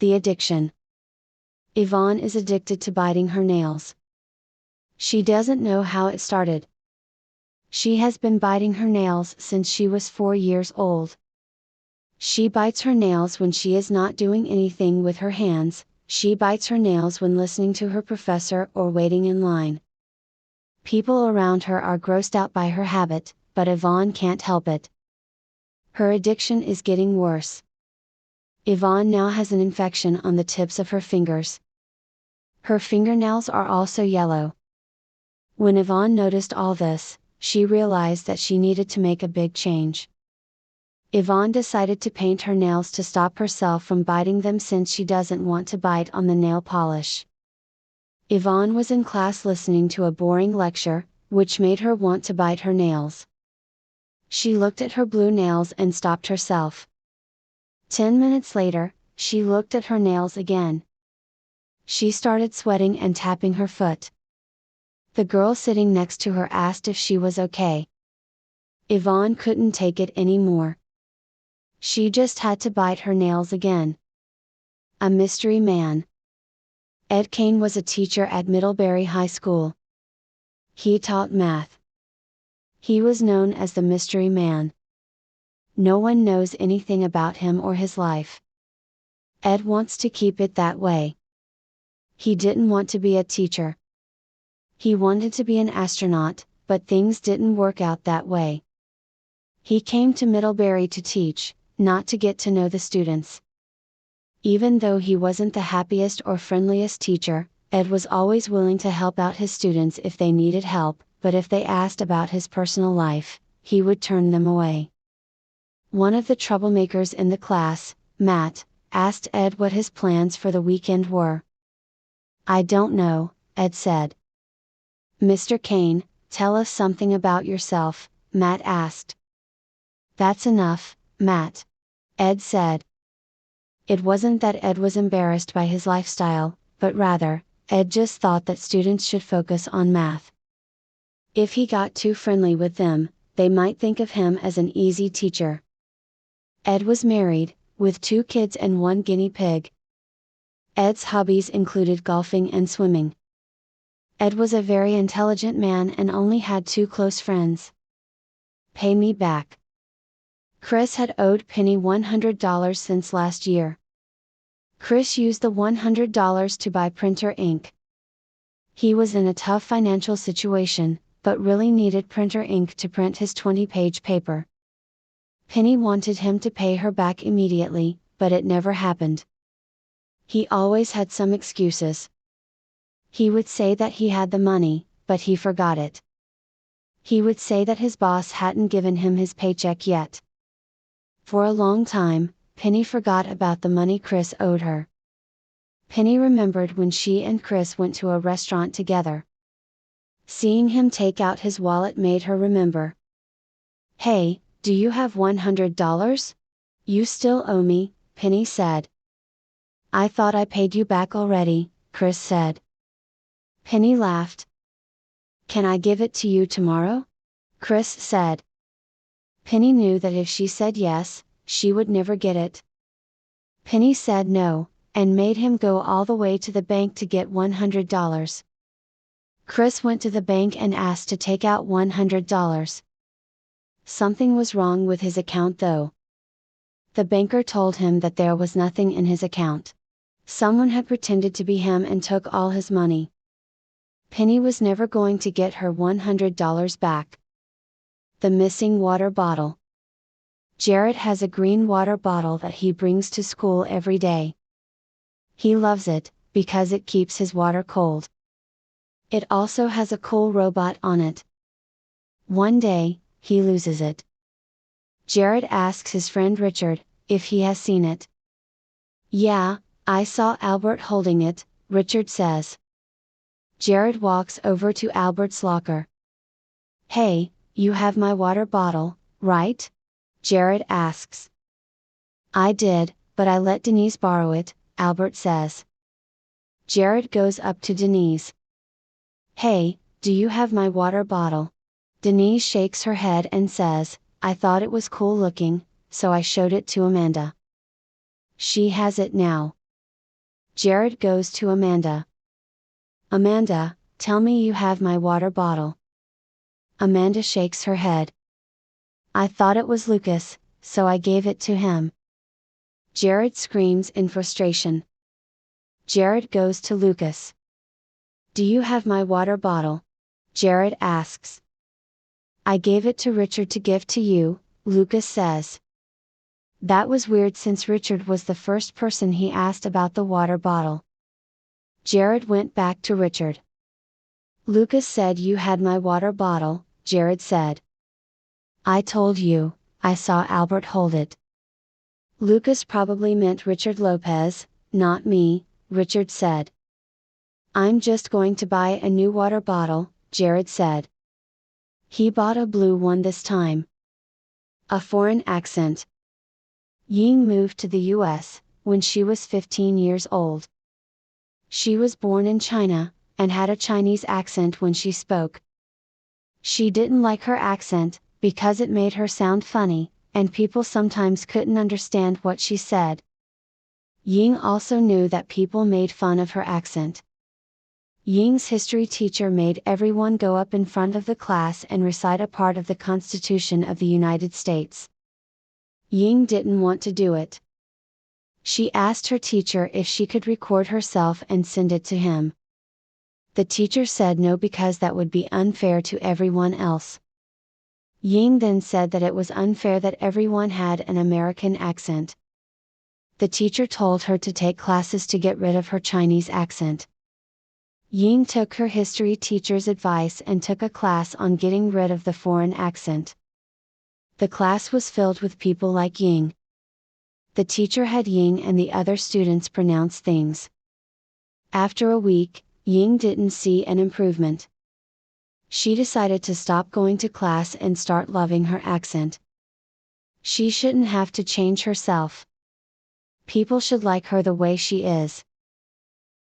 The addiction. Yvonne is addicted to biting her nails. She doesn't know how it started. She has been biting her nails since she was 4 years old. She bites her nails when she is not doing anything with her hands, she bites her nails when listening to her professor or waiting in line. People around her are grossed out by her habit, but Yvonne can't help it. Her addiction is getting worse. Yvonne now has an infection on the tips of her fingers. Her fingernails are also yellow. When Yvonne noticed all this, she realized that she needed to make a big change. Yvonne decided to paint her nails to stop herself from biting them since she doesn't want to bite on the nail polish. Yvonne was in class listening to a boring lecture, which made her want to bite her nails. She looked at her blue nails and stopped herself. 10 minutes later, she looked at her nails again. She started sweating and tapping her foot. The girl sitting next to her asked if she was okay. Yvonne couldn't take it anymore. She just had to bite her nails again. A mystery man. Ed Kane was a teacher at Middlebury High School. He taught math. He was known as the Mystery Man. No one knows anything about him or his life. Ed wants to keep it that way. He didn't want to be a teacher. He wanted to be an astronaut, but things didn't work out that way. He came to Middlebury to teach, not to get to know the students. Even though he wasn't the happiest or friendliest teacher, Ed was always willing to help out his students if they needed help, but if they asked about his personal life, he would turn them away. One of the troublemakers in the class, Matt, asked Ed what his plans for the weekend were. "I don't know," Ed said. "Mr. Kane, tell us something about yourself," Matt asked. "That's enough, Matt," Ed said. It wasn't that Ed was embarrassed by his lifestyle, but rather, Ed just thought that students should focus on math. If he got too friendly with them, they might think of him as an easy teacher. Ed was married, with 2 kids and 1 guinea pig. Ed's hobbies included golfing and swimming. Ed was a very intelligent man and only had 2 close friends. Pay me back. Chris had owed Penny $100 since last year. Chris used the $100 to buy printer ink. He was in a tough financial situation, but really needed printer ink to print his 20-page paper. Penny wanted him to pay her back immediately, but it never happened. He always had some excuses. He would say that he had the money, but he forgot it. He would say that his boss hadn't given him his paycheck yet. For a long time, Penny forgot about the money Chris owed her. Penny remembered when she and Chris went to a restaurant together. Seeing him take out his wallet made her remember. "Hey, do you have $100? You still owe me," Penny said. "I thought I paid you back already," Chris said. Penny laughed. "Can I give it to you tomorrow?" Chris said. Penny knew that if she said yes, she would never get it. Penny said no, and made him go all the way to the bank to get $100. Chris went to the bank and asked to take out $100. Something was wrong with his account though. The banker told him that there was nothing in his account. Someone had pretended to be him and took all his money. Penny was never going to get her $100 back. The missing water bottle. Jared has a green water bottle that he brings to school every day. He loves it, because it keeps his water cold. It also has a cool robot on it. One day, he loses it. Jared asks his friend Richard, if he has seen it. "Yeah, I saw Albert holding it," Richard says. Jared walks over to Albert's locker. "Hey, you have my water bottle, right?" Jared asks. "I did, but I let Denise borrow it," Albert says. Jared goes up to Denise. "Hey, do you have my water bottle?" Denise shakes her head and says, "I thought it was cool looking, so I showed it to Amanda. She has it now." Jared goes to Amanda. Amanda, tell me you have my water bottle. Amanda shakes her head. I thought it was Lucas, so I gave it to him. Jared screams in frustration. Jared goes to Lucas. Do you have my water bottle? Jared asks. I gave it to Richard to give to you, Lucas says. That was weird since Richard was the first person he asked about the water bottle. Jared went back to Richard. Lucas said you had my water bottle, Jared said. I told you, I saw Albert hold it. Lucas probably meant Richard Lopez, not me, Richard said. I'm just going to buy a new water bottle, Jared said. He bought a blue one this time. A foreign accent. Ying moved to the US, when she was 15 years old. She was born in China, and had a Chinese accent when she spoke. She didn't like her accent, because it made her sound funny, and people sometimes couldn't understand what she said. Ying also knew that people made fun of her accent. Ying's history teacher made everyone go up in front of the class and recite a part of the Constitution of the United States. Ying didn't want to do it. She asked her teacher if she could record herself and send it to him. The teacher said no because that would be unfair to everyone else. Ying then said that it was unfair that everyone had an American accent. The teacher told her to take classes to get rid of her Chinese accent. Ying took her history teacher's advice and took a class on getting rid of the foreign accent. The class was filled with people like Ying. The teacher had Ying and the other students pronounce things. After a week, Ying didn't see an improvement. She decided to stop going to class and start loving her accent. She shouldn't have to change herself. People should like her the way she is.